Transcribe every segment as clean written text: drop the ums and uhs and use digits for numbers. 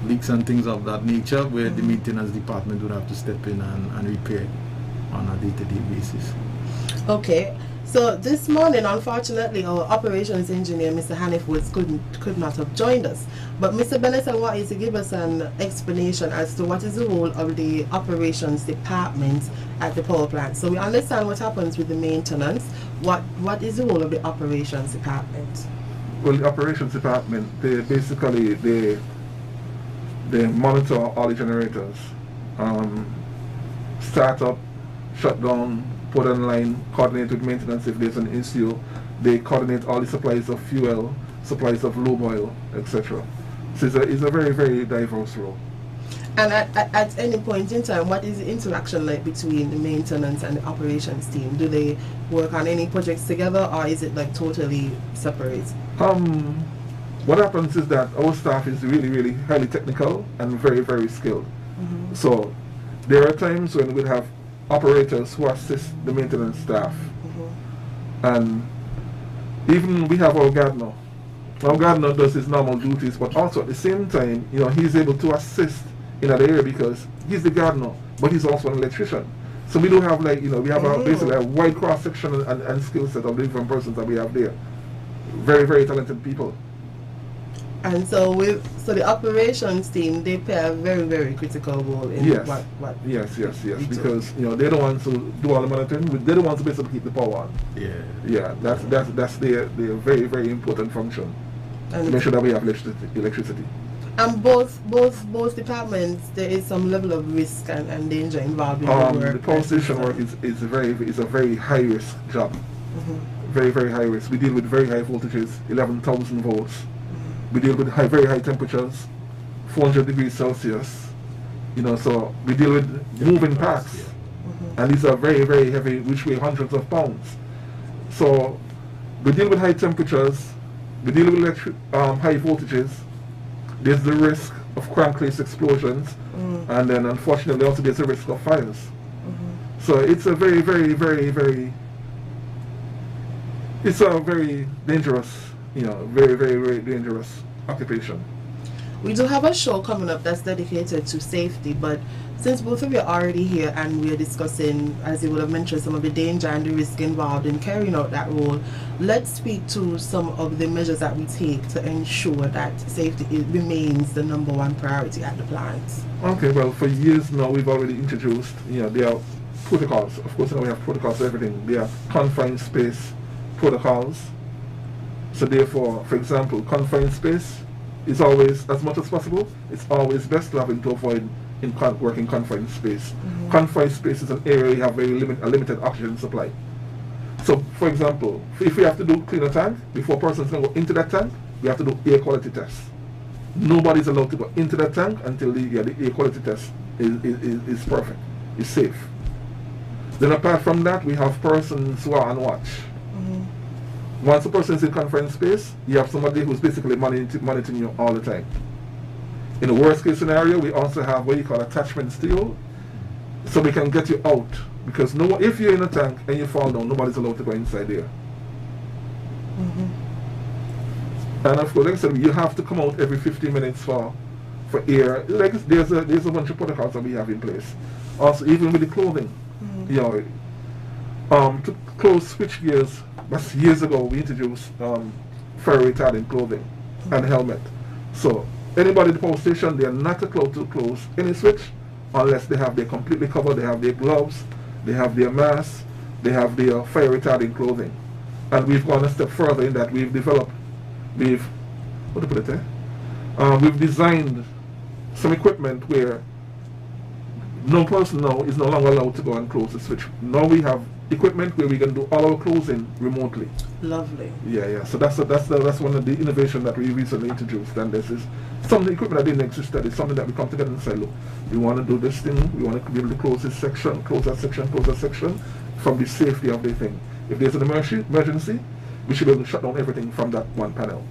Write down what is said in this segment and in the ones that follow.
leaks and things of that nature, where the maintenance department would have to step in and repair on a day-to-day basis. Okay. So this morning, unfortunately, our operations engineer, Mr. Hanif Woods, could not have joined us. But Mr. Bennett, I want you to give us an explanation as to what is the role of the operations department at the power plant. So we understand what happens with the maintenance. What is the role of the operations department? Well, the operations department, they basically they monitor all the generators, start up, shut down, put online, coordinate with maintenance if there's an issue. They coordinate all the supplies of fuel, supplies of lube oil, etc. So it's a very, very diverse role. And at any point in time, what is the interaction like between the maintenance and the operations team? Do they work on any projects together, or is it like totally separate? What happens is that our staff is really, really highly technical and very, very skilled. So there are times when we have operators who assist the maintenance staff, and even we have our gardener. Our gardener does his normal duties, but also at the same time, he's able to assist in that area because he's the gardener, but he's also an electrician. So we do have we have basically a wide cross section and skill set of different persons that we have there. Very, very talented people. And so the operations team, they play a very, very critical role in what Yes, because they're the ones who do all the monitoring. They're the ones who basically keep the power on. Yeah, that's their very, very important function. And to make sure that we have electricity. And both departments, there is some level of risk and danger involved in the work. The power station work is a very high risk job. Very, very high risk. We deal with very high voltages, 11,000 volts. We deal with very high temperatures, 400 degrees Celsius. So we deal with moving parts, and these are very, very heavy, which weigh hundreds of pounds. So we deal with high temperatures. We deal with high voltages. There's the risk of crankcase explosions, and then unfortunately also there's a risk of fires. So it's a very, very, very, very, it's a very dangerous, very, very, very dangerous occupation. We do have a show coming up that's dedicated to safety, but since both of you are already here and we're discussing, as you would have mentioned, some of the danger and the risk involved in carrying out that role, let's speak to some of the measures that we take to ensure that safety remains the #1 priority at the plant. Okay, well, for years now we've already introduced, there are protocols. Of course, we have protocols for everything. There are confined space protocols. So therefore, for example, confined space is always, as much as possible, it's always best to avoid working confined space. Confined space is an area you have a limited oxygen supply. So, for example, if we have to clean a tank, before a person's going to go into that tank, we have to do air quality tests. Nobody's allowed to go into that tank until the air quality test is perfect, is safe. Then apart from that, we have persons who are on watch. Once a person is in confined space, you have somebody who's basically monitoring you all the time. In the worst case scenario, we also have what you call attachment steel, so we can get you out. Because if you're in a tank and you fall down, nobody's allowed to go inside there. And of course, like I said, you have to come out every 15 minutes for air. There's a bunch of protocols that we have in place. Also, even with the clothing, to close switch gears. But years ago, we introduced fire retardant clothing and helmet. So anybody at the power station, they are not allowed to close any switch unless they're completely covered. They have their gloves, they have their masks, they have their fire retardant clothing. And we've gone a step further in that we've designed some equipment where no person now is no longer allowed to go and close the switch. Now we have equipment where we can do all our closing remotely. Lovely. Yeah. So that's one of the innovations that we recently introduced, and this is some of the equipment that didn't exist. That is something that we come together and say, look, we want to do this thing. We want to be able to close this section, close that section, from the safety of the thing. If there's an emergency, we should be able to shut down everything from that one panel.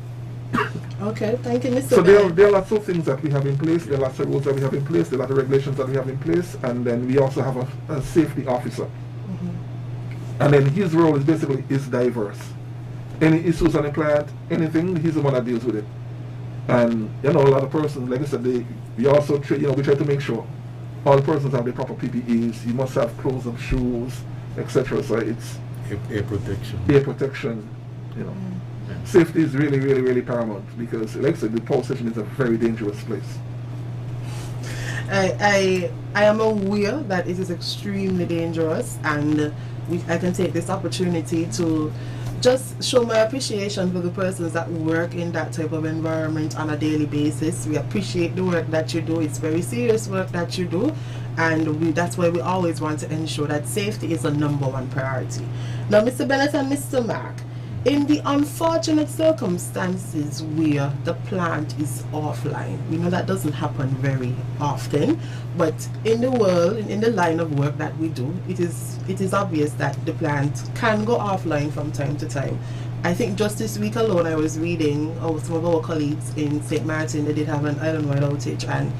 Okay, thank you, Mr. So there are lots of things that we have in place. There are lots of rules that we have in place. There are lots of regulations that we have in place, and then we also have a safety officer. And then his role is diverse. Any issues on the plant, anything, he's the one that deals with it. And a lot of persons, like I said, we also we try to make sure all the persons have the proper PPEs. You must have closed-up shoes, etc. So it's Air protection. Air protection, Safety is really, really, really paramount because, like I said, the power station is a very dangerous place. I am aware that it is extremely dangerous, and I can take this opportunity to just show my appreciation for the persons that work in that type of environment on a daily basis. We appreciate the work that you do. It's very serious work that you do, and that's why we always want to ensure that safety is a #1 priority. Now, Mr. Bennett and Mr. Mark, in the unfortunate circumstances where the plant is offline, we know that doesn't happen very often, but in the world, in the line of work that we do, it is obvious that the plant can go offline from time to time. I think just this week alone, I was reading some of our colleagues in St. Martin, they did have an island-wide outage, and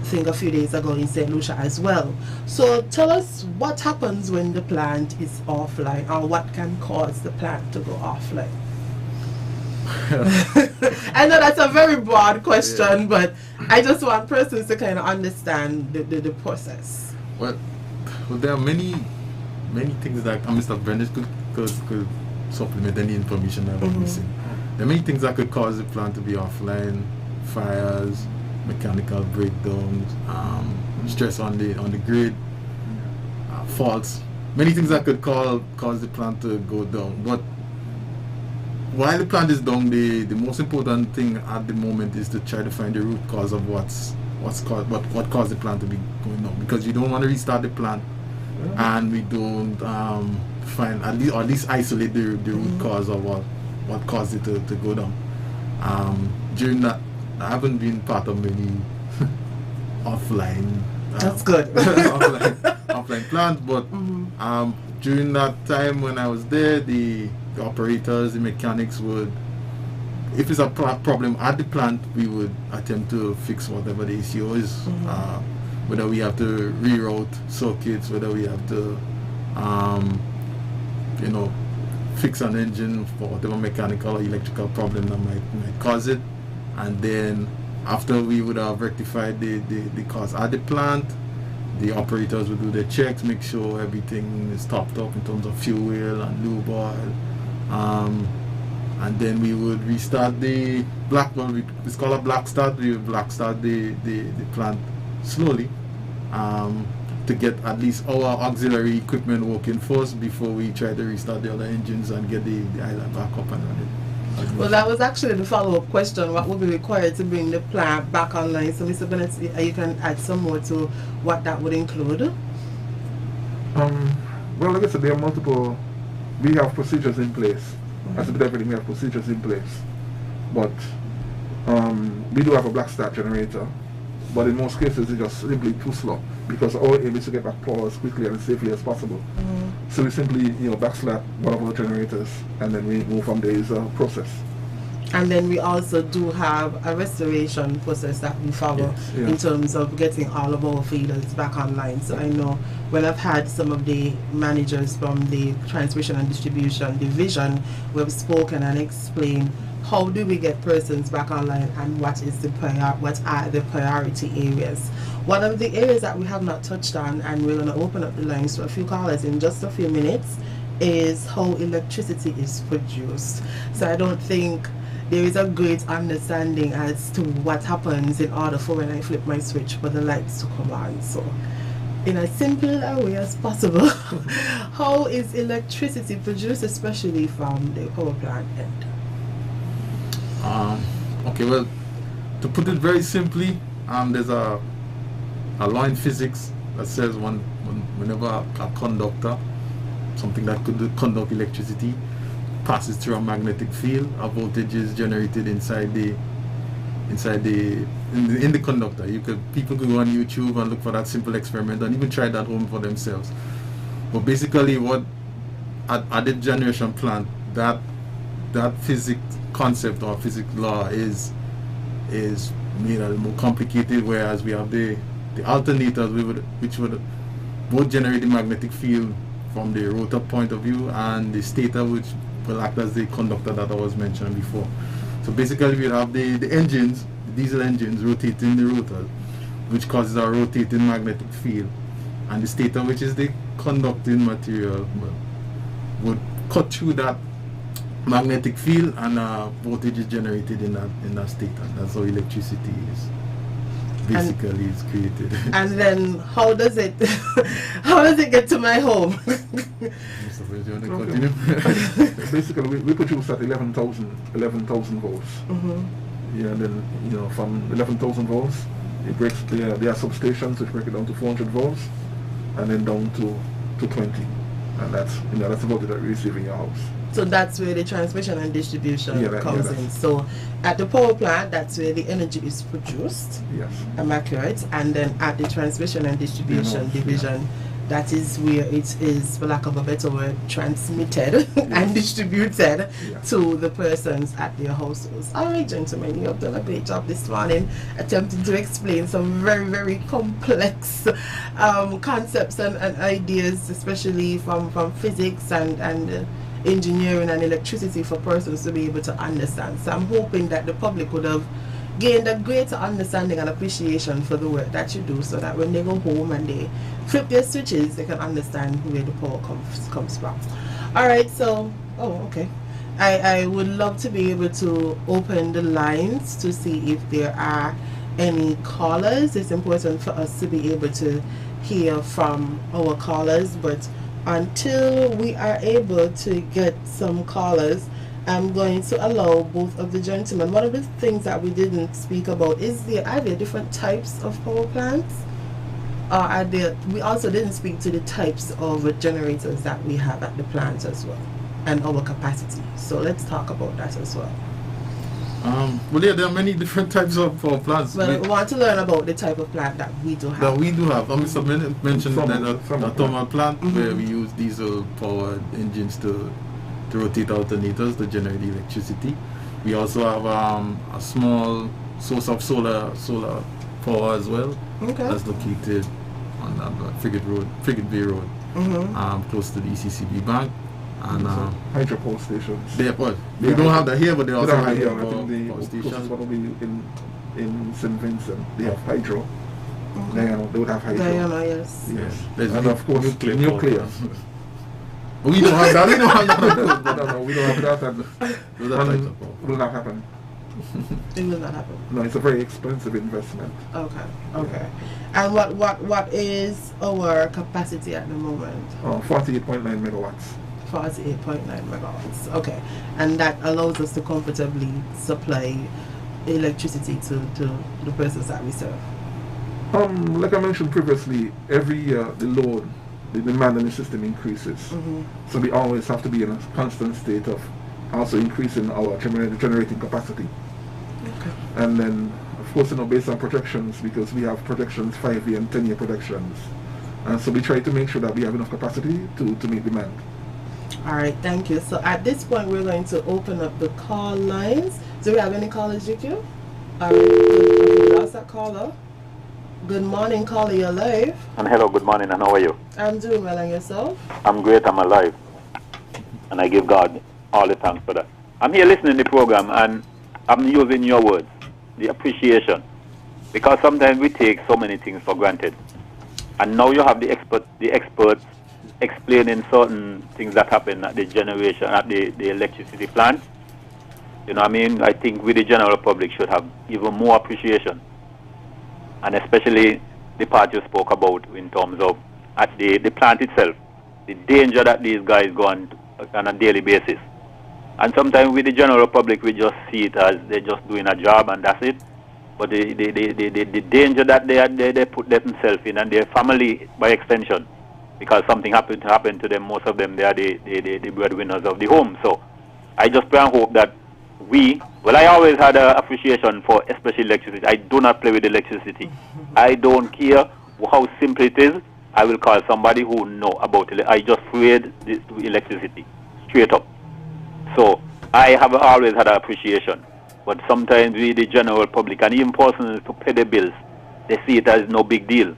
I think a few days ago in St. Lucia as well. So tell us what happens when the plant is offline, or what can cause the plant to go offline. I know that's a very broad question, but I just want persons to kind of understand the process. Well, there are many things that Mr. Bennett could supplement any information that I'm missing. There are many things that could cause the plant to be offline: fires, mechanical breakdowns, stress on the grid, faults, many things that could cause the plant to go down. But while the plant is down, the most important thing at the moment is to try to find the root cause of what caused the plant to be going down, because you don't want to restart the plant and we don't find at least isolate the root cause of what caused it to go down. During that, I haven't been part of many offline. That's good. offline plants, but during that time when I was there, the operators, the mechanics would, if it's a problem at the plant, we would attempt to fix whatever the issue is. Whether we have to reroute circuits, whether we have to, fix an engine for whatever mechanical or electrical problem that might cause it. And then after we would have rectified the cause at the plant, the operators would do their checks, make sure everything is topped up in terms of fuel and lube oil, and then we would restart the it's called a black start. We would black start the plant slowly to get at least our auxiliary equipment working first before we try to restart the other engines and get the island back up and running. Well, that was actually the follow-up question. What would be required to bring the plant back online? So, Mr. Bennett, you can add some more to what that would include. Well, like I said, there are multiple. We have procedures in place. As with everything, we have procedures in place. But we do have a black start generator. But in most cases, it's just simply too slow, because our aim is to get back power as quickly and as safely as possible. So we simply, backslap one of our generators, and then we move from there is a process. And then we also do have a restoration process that we follow in terms of getting all of our feeders back online. So I know when I've had some of the managers from the transmission and distribution division, we've spoken and explained how do we get persons back online and what are the priority areas. One of the areas that we have not touched on, and we're going to open up the lines to a few callers in just a few minutes, is how electricity is produced. So I don't think there is a great understanding as to what happens in order for when I flip my switch for the lights to come on. So in as simple a way as possible, how is electricity produced, especially from the power plant end? Okay, well, to put it very simply, there's a law in physics that says whenever a conductor, something that could conduct electricity, passes through a magnetic field, a voltage is generated in the conductor. People could go on YouTube and look for that simple experiment and even try that home for themselves. But basically, what at the generation plant, that physics concept or physics law is made a little more complicated, whereas we have the alternators which would both generate the magnetic field from the rotor point of view, and the stator, which will act as the conductor that I was mentioning before. So basically we have the engines, the diesel engines rotating the rotors, which causes a rotating magnetic field, and the stator, which is the conducting material, would cut through that magnetic field, and voltage is generated in that stator. That's how electricity is basically is created. And then how does it get to my home? Basically, we produce at 11,000 volts. Yeah, and then from 11,000 volts, it breaks. There are substations which break it down to 400 volts, and then down to 20, and that's that's the voltage that we receive in your house. So that's where the transmission and distribution comes in. So at the power plant, that's where the energy is produced. Yes. Am I correct? And then at the transmission and distribution division, that is where it is, for lack of a better word, transmitted and distributed to the persons at their households. All right, gentlemen, you have done a great job this morning attempting to explain some very, very complex concepts and ideas, especially from physics and engineering and electricity, for persons to be able to understand. So I'm hoping that the public would have gained a greater understanding and appreciation for the work that you do, so that when they go home and they flip their switches, they can understand where the power comes from. Alright, so okay, I would love to be able to open the lines to see if there are any callers. It's important for us to be able to hear from our callers, but until we are able to get some callers, I'm going to allow both of the gentlemen. One of the things that we didn't speak about is are there different types of power plants? We also didn't speak to the types of generators that we have at the plant as well, and our capacity. So let's talk about that as well. Well, there are many different types of power plants. Well, we want to learn about the type of plant that we do have. That we do have. Mr. Bennett mentioned a thermal plant where we use diesel powered engines to rotate alternators to generate the electricity. We also have a small source of solar power as well. Okay. That's located on Frigate Bay Road, close to the ECCB bank. And hydro power stations. We don't have that here, but they also have hydro power stations. One will be in St. Vincent. They have hydro. Guyana, they would have hydro. Guyana, yes. And of course, nuclear. We don't have that. We don't have that. No, we don't have that. And it will not happen. It will not happen. No, it's a very expensive investment. Okay. And what is our capacity at the moment? 48.9 megawatts. 48.9 megawatts. Okay. And that allows us to comfortably supply electricity to the persons that we serve. Like I mentioned previously, every year the load, the demand on the system increases. So we always have to be in a constant state of also increasing our generating capacity. Okay. And then, of course, based on projections, because we have projections, 5-year and 10-year projections. And so we try to make sure that we have enough capacity to meet demand. All right, thank you. So at this point, we're going to open up the call lines. Do we have any callers, GQ? All right, okay, we lost that caller. Good morning, caller, you're live. And hello, good morning, and how are you? I'm doing well, and yourself? I'm great, I'm alive. And I give God all the thanks for that. I'm here listening to the program, and I'm using your words, the appreciation. Because sometimes we take so many things for granted. And now you have the experts explaining certain things that happen at the generation, at the electricity plant. You know what I mean? I think we, the general public, should have even more appreciation. And especially the part you spoke about in terms of at the plant itself, the danger that these guys go on a daily basis. And sometimes with the general public, we just see it as they're just doing a job and that's it. But the danger that they put themselves in, and their family by extension, because something happened to them, most of them, they are the breadwinners of the home. So I just pray and hope that I always had an appreciation for especially electricity. I do not play with electricity. I don't care how simple it is. I will call somebody who know about it. I just read the electricity, straight up. So I have always had an appreciation. But sometimes we, the general public, and even persons to pay the bills, they see it as no big deal.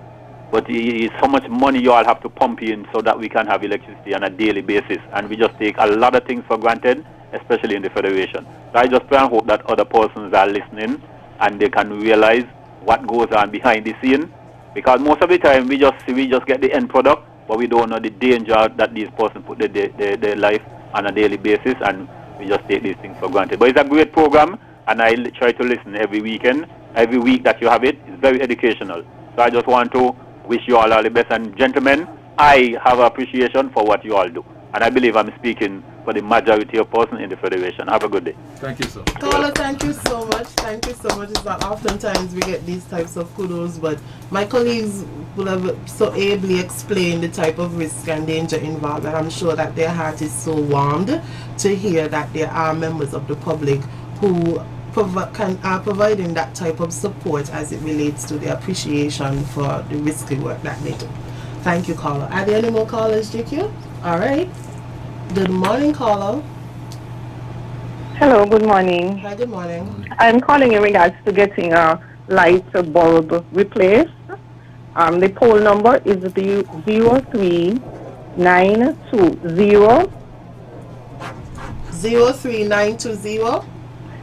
But it's so much money you all have to pump in so that we can have electricity on a daily basis. And we just take a lot of things for granted, especially in the Federation. So I just pray and hope that other persons are listening and they can realize what goes on behind the scene, because most of the time we just get the end product, but we don't know the danger that these persons put their life on a daily basis, and we just take these things for granted. But it's a great program, and I try to listen every weekend. Every week that you have it, it's very educational. So I just want to wish you all the best. And gentlemen, I have appreciation for what you all do. And I believe I'm speaking for the majority of persons in the Federation. Have a good day. Thank you, sir. Caller, thank you so much. Thank you so much. It's not oftentimes we get these types of kudos, but my colleagues will have so ably explained the type of risk and danger involved, and I'm sure that their heart is so warmed to hear that there are members of the public who are providing that type of support as it relates to the appreciation for the risky work that they do. Thank you, caller. Are there any more callers, GQ? All right. Good morning, caller. Hello, good morning. Hi, good morning. I'm calling in regards to getting a light bulb replaced. The pole number is the 03920. 03920.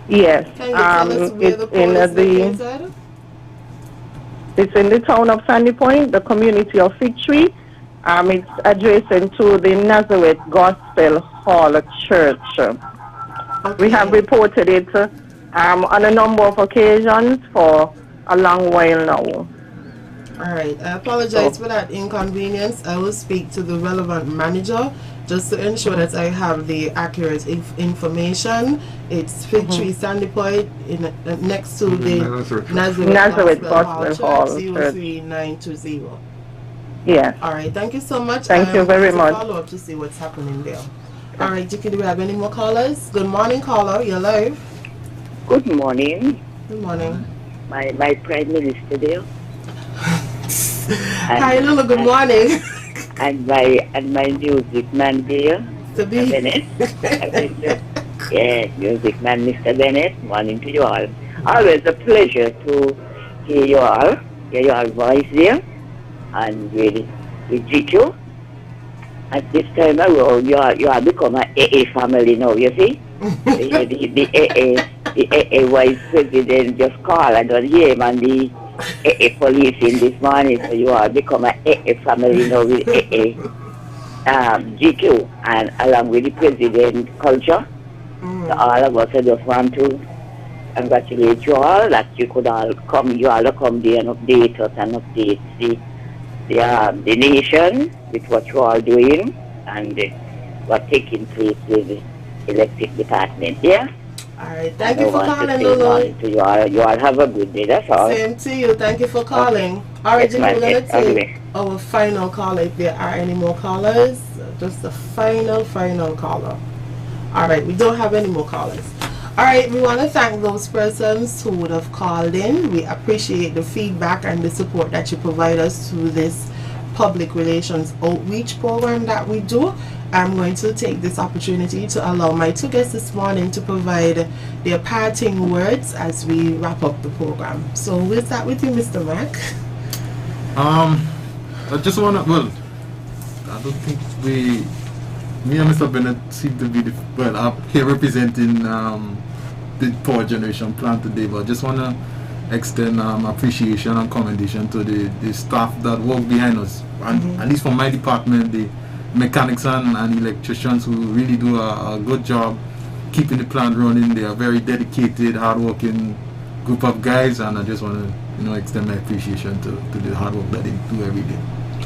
Yes. Can you tell us where the pole is located? It's in the town of Sandy Point, the community of Fig Tree. It's adjacent to the Nazareth Gospel Hall Church. Okay. We have reported it on a number of occasions for a long while now. All right. I apologize for that inconvenience. I will speak to the relevant manager just to ensure that I have the accurate information. It's Fig Tree Sandy Point next to the Nazareth Gospel Hall 03920. Yes. All right. Thank you so much. Thank you very much. Follow up to see what's happening there. All right, Jackie, do we have any more callers? Good morning, caller. You're live. Good morning. Good morning. My Prime Minister there. Hi, Lulu. Good morning. And my music man there, To be. Bennett. Yes, music man, Mr. Bennett. Morning to you all. Always a pleasure to hear your voice there, and with GQ. At this time around, you are become an AA family now, you see? the AA vice president just called, I don't hear him, and the AA police in this morning, so you are become an AA family now with AA GQ, and along with the president culture. So all of us, I just want to congratulate you all that you could all come, you all come there and update us and update the nation with what you are doing and what's taking place with the electric department. Yeah? All right. Thank you for calling, Lulu. You all have a good day. That's all. Same to you. Thank you for calling. Okay. All right, Jimmy, we're going to Okay. take our final call if there are any more callers. Just the final caller. All right. We don't have any more callers. All right, we want to thank those persons who would have called in. We appreciate the feedback and the support that you provide us through this public relations outreach program that we do. I'm going to take this opportunity to allow my two guests this morning to provide their parting words as we wrap up the program. So we'll start with you, Mr. Mack. I just want to, well, I don't think me and Mr. Bennett seem to be I'm here representing the power generation plant today, but I just want to extend appreciation and commendation to the staff that work behind us, and at least from my department, the mechanics and electricians who really do a good job keeping the plant running. They are very dedicated, hardworking group of guys, and I just want to extend my appreciation to the hard work that they do every day.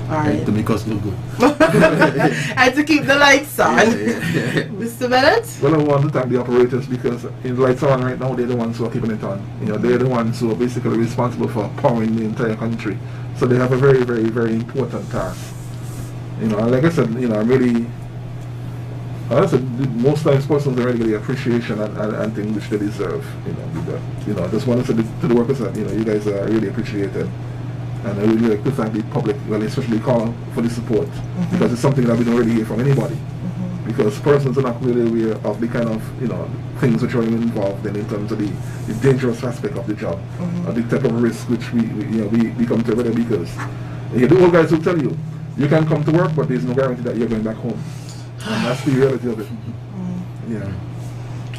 All right. To make us look good. And to keep the lights on. Yeah. Mr. Bennett? Well, I want to thank the operators because the lights are on right now. They're the ones who are keeping it on. They're the ones who are basically responsible for powering the entire country. So they have a very, very, very important task. And like I said, most times persons are really getting appreciation and things which they deserve. I just want to say to the workers that you guys are really appreciated. And I would really like to thank the public, well, especially call for the support, because it's something that we don't really hear from anybody. Because persons are not really aware of the kind of things which are involved in terms of the dangerous aspect of the job, or the type of risk which we come to every day. Because the old guys will tell you, you can come to work, but there's no guarantee that you're going back home, and that's the reality of it. Yeah.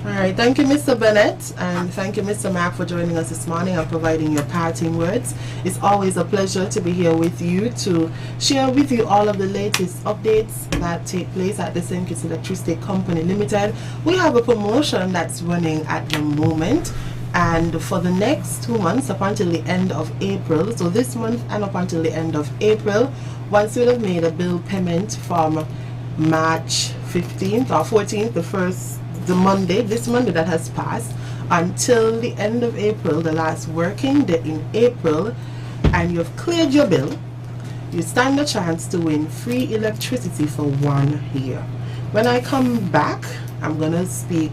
All right, thank you, Mr. Bennett, and thank you, Mr. Mack, for joining us this morning and providing your parting words. It's always a pleasure to be here with you to share with you all of the latest updates that take place at the St. Kitts Electricity Company Limited. We have a promotion that's running at the moment, and for the next 2 months up until the end of April, so this month and up until the end of April, once you have made a bill payment from March 15th or 14th, this Monday that has passed, until the end of April, the last working day in April, and you've cleared your bill, you stand a chance to win free electricity for 1 year. When I come back, I'm going to speak.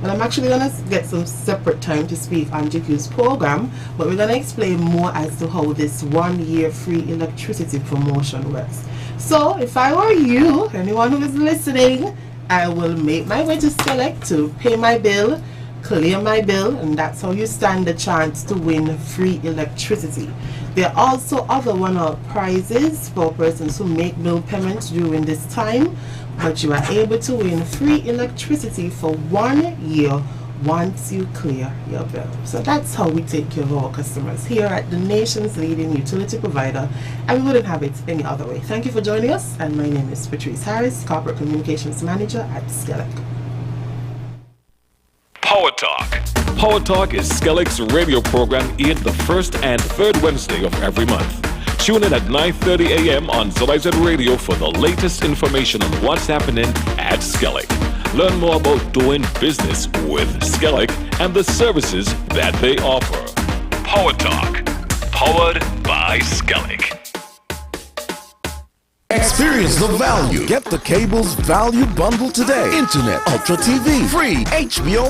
Well, I'm actually going to get some separate time to speak on GQ's program, but we're going to explain more as to how this 1 year free electricity promotion works. So, if I were you, anyone who is listening, I will make my way to SKELEC to pay my bill, clear my bill, and that's how you stand a chance to win free electricity. There are also other one-off prizes for persons who make bill payments during this time, but you are able to win free electricity for 1 year once you clear your bill. So that's how we take care of our customers here at the nation's leading utility provider, and we wouldn't have it any other way. Thank you for joining us, and my name is Patrice Harris, Corporate Communications Manager at SKELEC. PowerTalk. PowerTalk is SKELEC's radio program aired the first and third Wednesday of every month. Tune in at 9:30 a.m. on ZYZ Radio for the latest information on what's happening at SKELEC. Learn more about doing business with SKELEC and the services that they offer. PowerTalk, powered by SKELEC. Experience the value. Get the cable's value bundle today. Internet, Ultra TV, free HBO